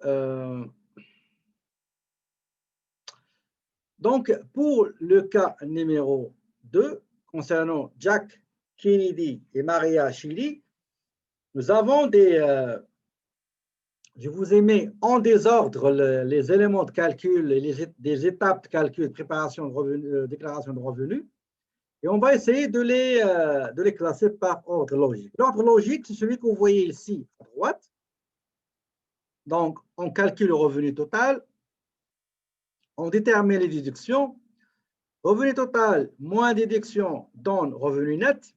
euh, donc, pour le cas numéro 2, concernant Jack Kennedy et Maria Chili, nous avons je vous ai mis en désordre les éléments de calcul et des étapes de calcul de préparation de revenus, déclaration de revenus, et on va essayer de les classer par ordre logique. L'ordre logique, c'est celui que vous voyez ici à droite. Donc, on calcule le revenu total, on détermine les déductions. Revenu total moins déduction donne revenu net.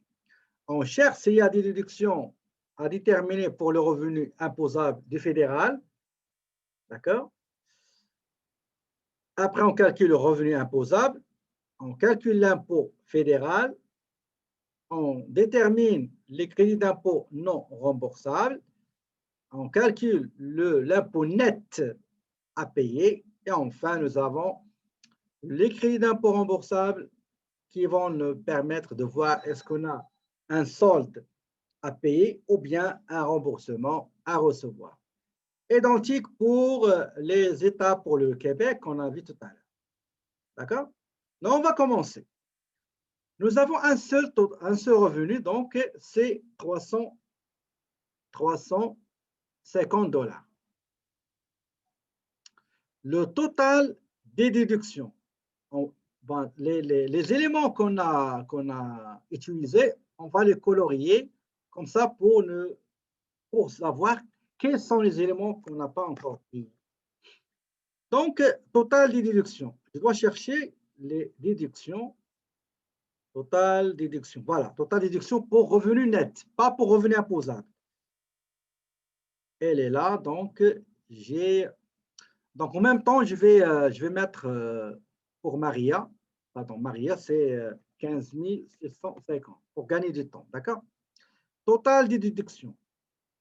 On cherche s'il y a des déductions à déterminer pour le revenu imposable du fédéral. D'accord? Après, on calcule le revenu imposable. On calcule l'impôt fédéral. On détermine les crédits d'impôt non remboursables. On calcule l'impôt net à payer. Et enfin, nous avons les crédits d'impôt remboursables qui vont nous permettre de voir est-ce qu'on a un solde à payer ou bien un remboursement à recevoir. Identique pour les États pour le Québec qu'on a vu tout à l'heure. D'accord? Donc, on va commencer. Nous avons un seul revenu, donc c'est 350 $. Le total des déductions, les éléments qu'on a utilisés, on va les colorier comme ça pour savoir quels sont les éléments qu'on n'a pas encore pris. Donc, total des déductions. Je dois chercher les déductions. Total déduction. Voilà, total déduction pour revenu net, pas pour revenu imposable. Elle est là, donc en même temps, je vais mettre pour Maria. Pardon, Maria, c'est 15 650 pour gagner du temps. D'accord? Total des déductions.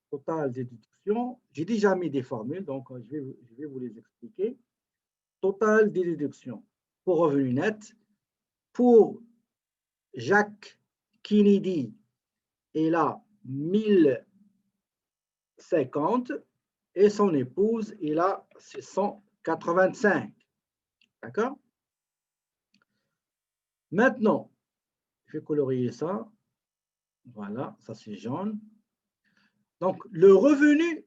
Total des déductions. J'ai déjà mis des formules, donc je vais vous les expliquer. Total des déductions pour revenu net. Pour Jacques Kennedy, il a 1050 et son épouse, il a 685. D'accord? Maintenant, je vais colorier ça. Voilà, ça c'est jaune. Donc, le revenu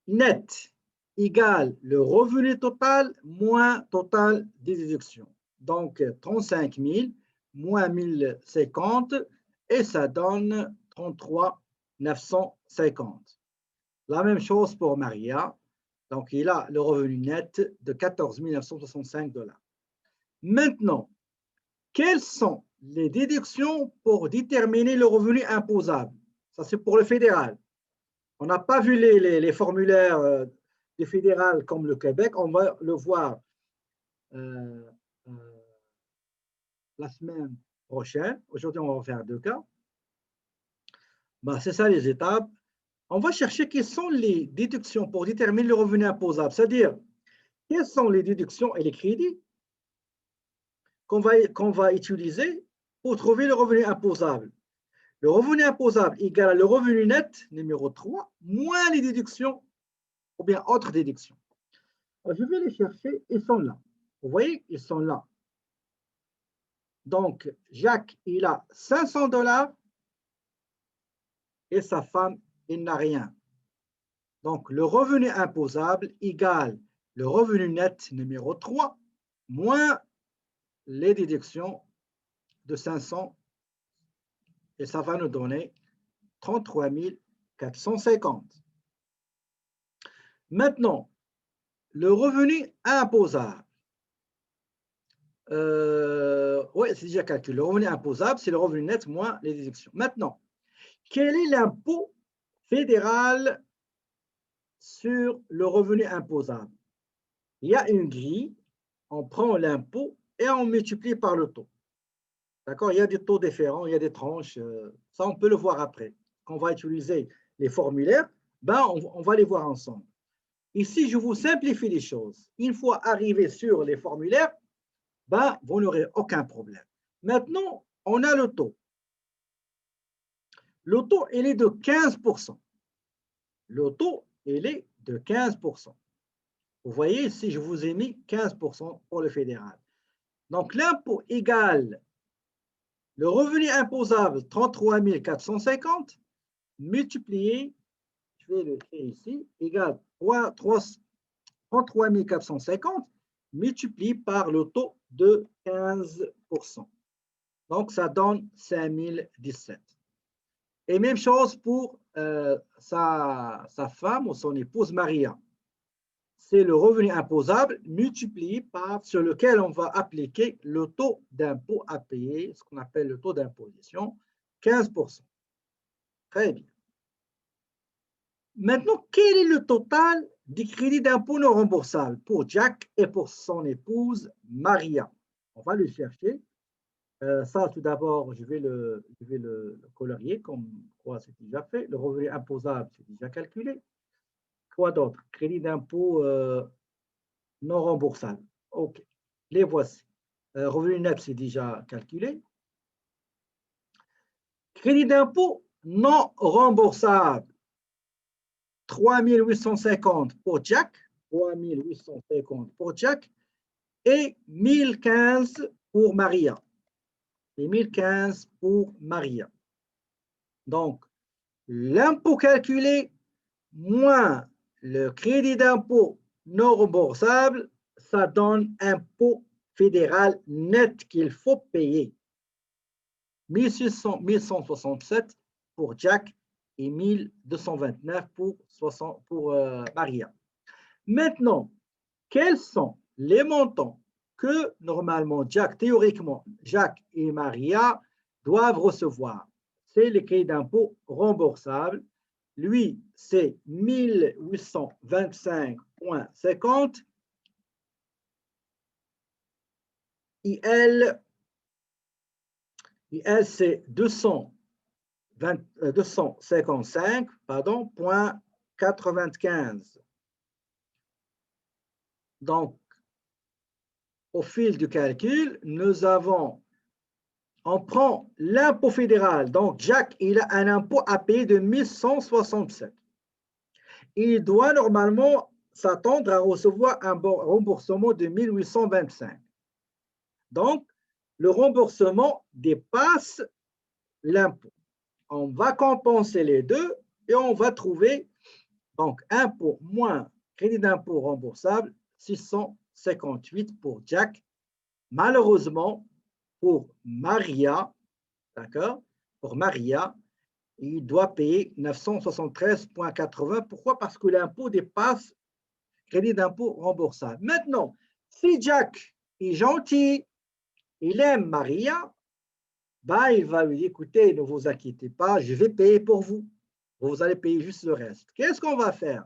net égale le revenu total moins total des déductions. Donc, 35 000 moins 1050 et ça donne 33 950. La même chose pour Maria. Donc, il a le revenu net de 14 965 $. Maintenant, quelles sont les déductions pour déterminer le revenu imposable? Ça, c'est pour le fédéral. On n'a pas vu les formulaires du fédéral comme le Québec. On va le voir la semaine prochaine. Aujourd'hui, on va faire 2 cas. Ben, c'est ça les étapes. On va chercher quelles sont les déductions pour déterminer le revenu imposable. C'est-à-dire, quelles sont les déductions et les crédits qu'on va utiliser pour trouver le revenu imposable. Le revenu imposable égale le revenu net, numéro 3, moins les déductions ou bien autres déductions. Alors, je vais les chercher, ils sont là. Vous voyez, ils sont là. Donc, Jacques, il a 500 $ et sa femme, il n'a rien. Donc, le revenu imposable égale le revenu net numéro 3 moins les déductions de 500 et ça va nous donner 33 450. Maintenant, le revenu imposable. Oui, c'est déjà calculé. Le revenu imposable, c'est le revenu net moins les déductions. Maintenant, quel est l'impôt fédéral sur le revenu imposable? Il y a une grille, on prend l'impôt et on multiplie par le taux. D'accord? Il y a des taux différents, il y a des tranches. Ça, on peut le voir après. Quand on va utiliser les formulaires, ben, on va les voir ensemble. Ici, je vous simplifie les choses. Une fois arrivé sur les formulaires, ben, vous n'aurez aucun problème. Maintenant, on a le taux. Le taux, il est de 15%. Le taux, il est de 15%. Vous voyez, ici, je vous ai mis 15% pour le fédéral. Donc, l'impôt égale le revenu imposable 33 450 multiplié, je vais l'écrire ici, égale 33 450 multiplié par le taux de 15%. Donc, ça donne 5017. Et même chose pour sa femme ou son épouse Maria. C'est le revenu imposable multiplié par sur lequel on va appliquer le taux d'impôt à payer, ce qu'on appelle le taux d'imposition, 15%. Très bien. Maintenant, quel est le total du crédit d'impôt non remboursable pour Jack et pour son épouse Maria? On va le chercher. Ça, tout d'abord, je vais le colorier comme quoi c'est déjà fait. Le revenu imposable, c'est déjà calculé. Quoi d'autre? Crédit d'impôt non remboursable. OK. Les voici. Revenu net, c'est déjà calculé. Crédit d'impôt non remboursable. 3 850 pour Jack. 3 850 pour Jack. Et 1015 pour Maria. Et 1015 pour Maria. Donc, l'impôt calculé moins le crédit d'impôt non remboursable, ça donne un impôt fédéral net qu'il faut payer. 1167 pour Jack et 1229 pour Maria. Maintenant, quels sont les montants que normalement théoriquement, Jack et Maria doivent recevoir? C'est les crédits d'impôt remboursables. Lui, c'est 1825,50. Et elle, c'est 255, pardon, point 95. Donc, au fil du calcul, on prend l'impôt fédéral. Donc, Jack, il a un impôt à payer de 1167. Il doit normalement s'attendre à recevoir un remboursement de 1825. Donc, le remboursement dépasse l'impôt. On va compenser les deux et on va trouver donc impôt moins crédit d'impôt remboursable, 658 pour Jack. Malheureusement, pour Maria, d'accord, pour Maria, il doit payer 973,80. Pourquoi? Parce que l'impôt dépasse crédit d'impôt remboursable. Maintenant, si Jack est gentil, il aime Maria, ben, il va lui dire, écoutez, ne vous inquiétez pas, je vais payer pour vous. Vous allez payer juste le reste. Qu'est-ce qu'on va faire?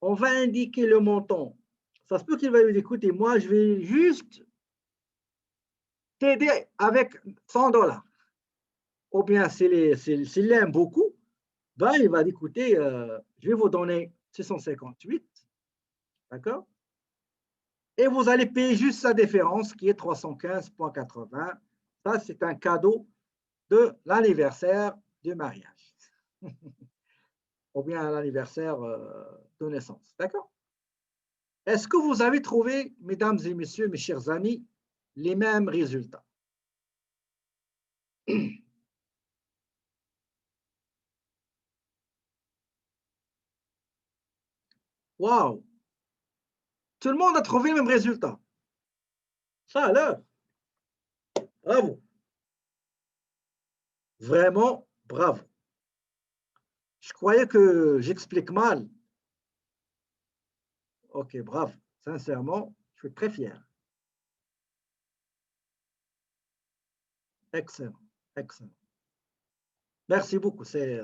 On va indiquer le montant. Ça se peut qu'il va lui dire, écoutez, moi, je vais juste t'aider avec 100 $. Ou bien, s'il l'aime beaucoup, ben, il va dire, écoutez, je vais vous donner 658, d'accord? Et vous allez payer juste sa différence qui est 315,80. Ça, c'est un cadeau de l'anniversaire du mariage. Ou bien l'anniversaire de naissance. D'accord? Est-ce que vous avez trouvé, mesdames et messieurs, mes chers amis, les mêmes résultats? Waouh! Tout le monde a trouvé le même résultat. Ça alors, bravo. Vraiment, bravo. Je croyais que j'explique mal. Ok, bravo. Sincèrement, je suis très fier. Excellent, excellent. Merci beaucoup. C'est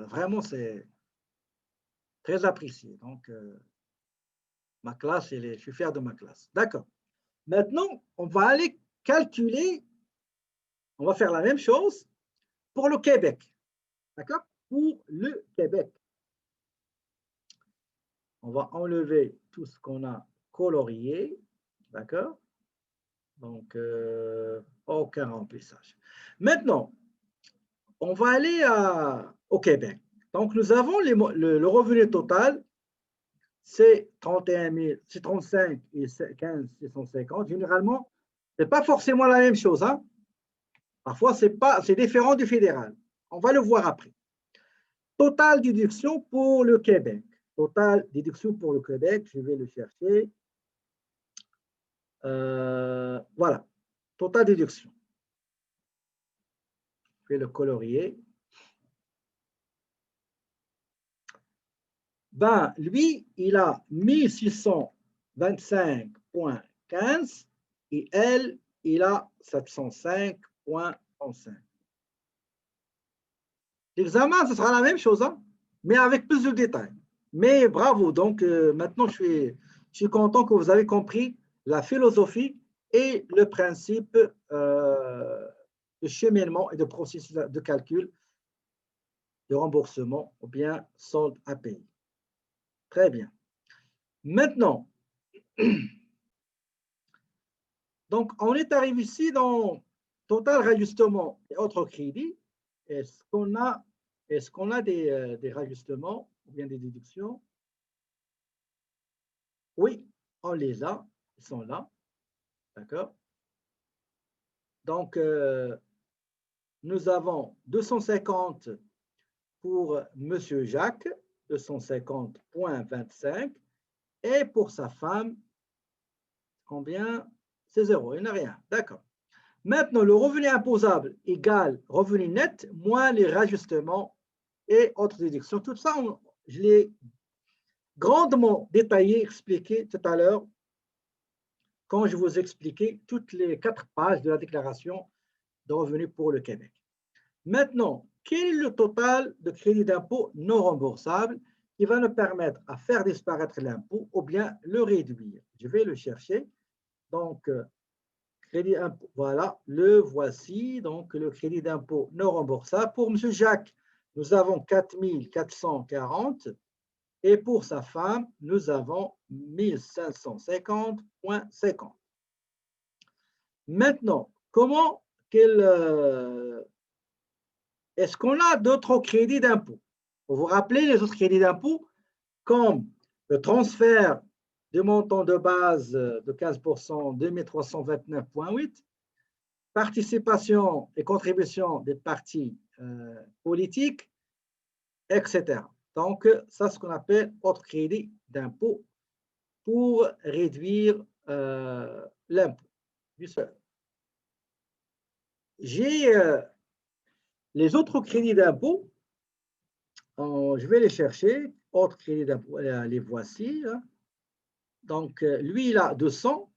très apprécié. Donc, ma classe, je suis fier de ma classe. D'accord. Maintenant, on va aller calculer, on va faire la même chose pour le Québec. D'accord? Pour le Québec. On va enlever tout ce qu'on a colorié. D'accord? Donc, aucun remplissage. Maintenant, on va aller au Québec. Donc, nous avons le revenu total c'est 31 000, c'est 35 et 15 650. Généralement, ce n'est pas forcément la même chose. Hein. Parfois, c'est différent du fédéral. On va le voir après. Total déduction pour le Québec. Total déduction pour le Québec, je vais le chercher. Voilà, total déduction. Je vais le colorier. Ben, lui, il a 1625,15 et elle, il a 705,35. L'examen, ce sera la même chose, hein, mais avec plus de détails. Mais bravo, donc maintenant, je suis content que vous avez compris la philosophie et le principe de cheminement et de processus de calcul de remboursement ou bien solde à payer. Très bien. Maintenant, donc on est arrivé ici dans total réajustement et autres crédits. Est-ce qu'on a des réajustements ou bien des déductions? Oui, on les a, ils sont là. D'accord? Donc, nous avons 250 pour M. Jacques, 250,25. Et pour sa femme, combien? C'est 0, il n'y a rien. D'accord. Maintenant, le revenu imposable égale revenu net moins les réajustements et autres déductions. Tout ça, je l'ai grandement détaillé, expliqué tout à l'heure quand je vous expliquais toutes les 4 pages de la déclaration de revenus pour le Québec. Maintenant, quel est le total de crédit d'impôt non remboursable qui va nous permettre à faire disparaître l'impôt ou bien le réduire? Je vais le chercher. Donc, crédit impôt, voilà, le voici. Donc, le crédit d'impôt non remboursable. Pour M. Jacques, nous avons 4 440 et pour sa femme, nous avons 1550,50. Maintenant, est-ce qu'on a d'autres crédits d'impôt? Vous vous rappelez les autres crédits d'impôt, comme le transfert du montant de base de 15%, 2329,8, participation et contribution des partis politiques, etc. Donc, ça, c'est ce qu'on appelle autre crédit d'impôt pour réduire l'impôt. J'ai les autres crédits d'impôt, je vais les chercher. Autres crédits d'impôt, les voici. Hein. Donc, lui, il a 200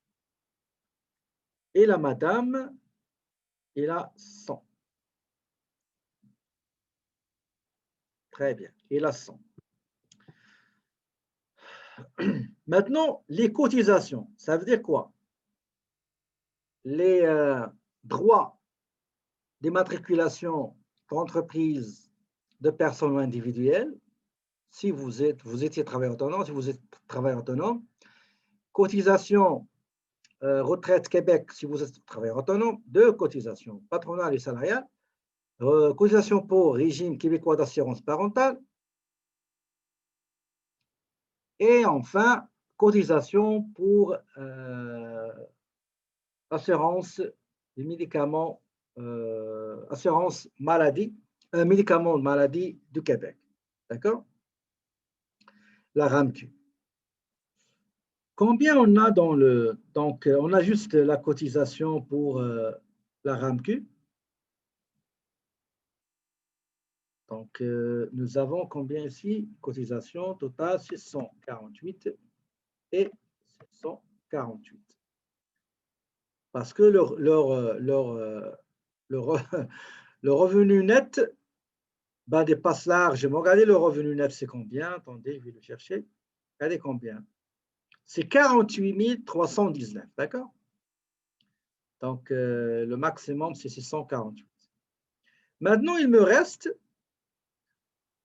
et la madame, il a 100. Très bien, il a 100. Maintenant, les cotisations, ça veut dire quoi? Les droits d'immatriculation d'entreprise de personnes individuelles, si vous étiez travailleur autonome, si vous êtes travailleur autonome, cotisation retraite Québec, si vous êtes travailleur autonome, deux cotisations patronales et salariales, cotisation pour régime québécois d'assurance parentale, et enfin, cotisation pour assurance des médicaments, assurance maladie, médicaments de maladie du Québec. D'accord? La RAMQ. Combien on a dans le... Donc, on a juste la cotisation pour la RAMQ. Donc, nous avons combien ici? Cotisation totale 648 et 648. Parce que le revenu net dépasse largement. Regardez le revenu net, c'est combien? Attendez, je vais le chercher. Regardez combien? C'est 48 319, d'accord? Donc, le maximum, c'est 648. Maintenant, il me reste,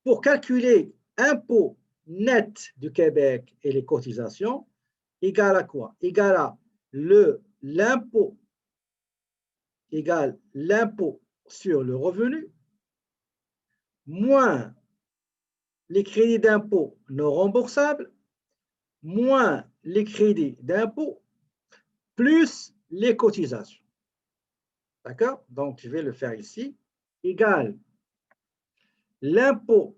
pour calculer impôt net du Québec et les cotisations, égal à quoi? Égal à l'impôt sur le revenu moins les crédits d'impôt non remboursables moins les crédits d'impôt plus les cotisations. D'accord? Donc, je vais le faire ici. Égale l'impôt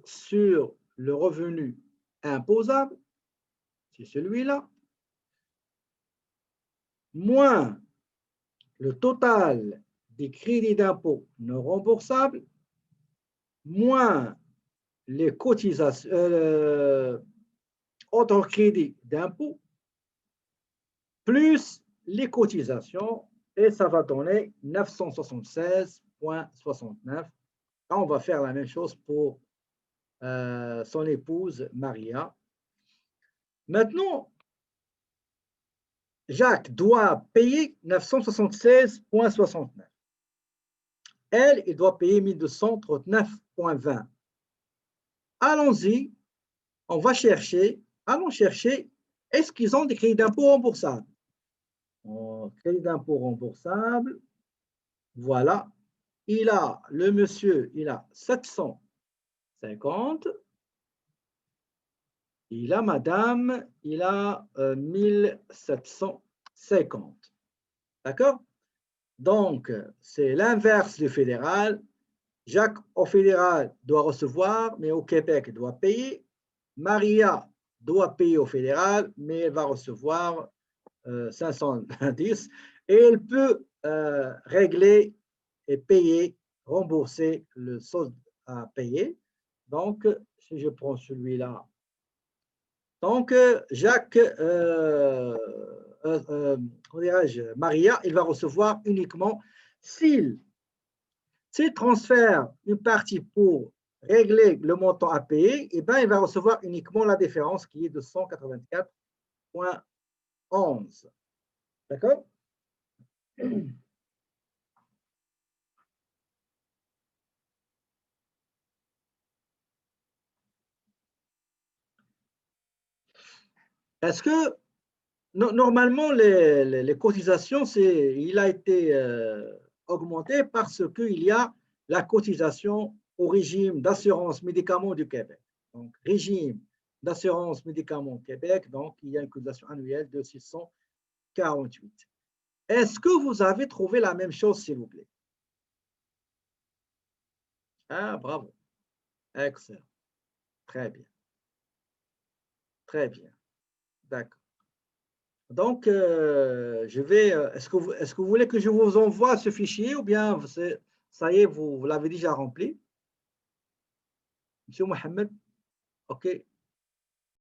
sur le revenu imposable, c'est celui-là, moins le total des crédits d'impôt non remboursables, moins les cotisations, autres crédits d'impôt, plus les cotisations, et ça va donner 976,69. On va faire la même chose pour son épouse Maria. Maintenant, Jacques doit payer 976,69. Elle, il doit payer 1239,20. Allons-y, on va chercher, allons chercher, est-ce qu'ils ont des crédits d'impôt remboursables? Crédit d'impôt remboursable, voilà. Le monsieur, il a 750. Il a madame, il a 1750. D'accord? Donc, c'est l'inverse du fédéral. Jacques, au fédéral, doit recevoir, mais au Québec, doit payer. Maria doit payer au fédéral, mais elle va recevoir 510. Et elle peut régler et payer, rembourser le solde à payer. Donc, si je prends celui-là, donc Jacques, Maria, il va recevoir uniquement s'il transfère une partie pour régler le montant à payer, et ben, il va recevoir uniquement la différence qui est de 184,11. D'accord? Est-ce que normalement les cotisations, il a été augmenté parce qu'il y a la cotisation au régime d'assurance médicaments du Québec. Donc, régime d'assurance médicaments Québec, donc il y a une cotisation annuelle de 648. Est-ce que vous avez trouvé la même chose, s'il vous plaît? Ah, bravo. Excellent. Très bien. Très bien. D'accord. Donc, est-ce que vous voulez que je vous envoie ce fichier ou bien ça y est, vous l'avez déjà rempli? Monsieur Mohamed? OK.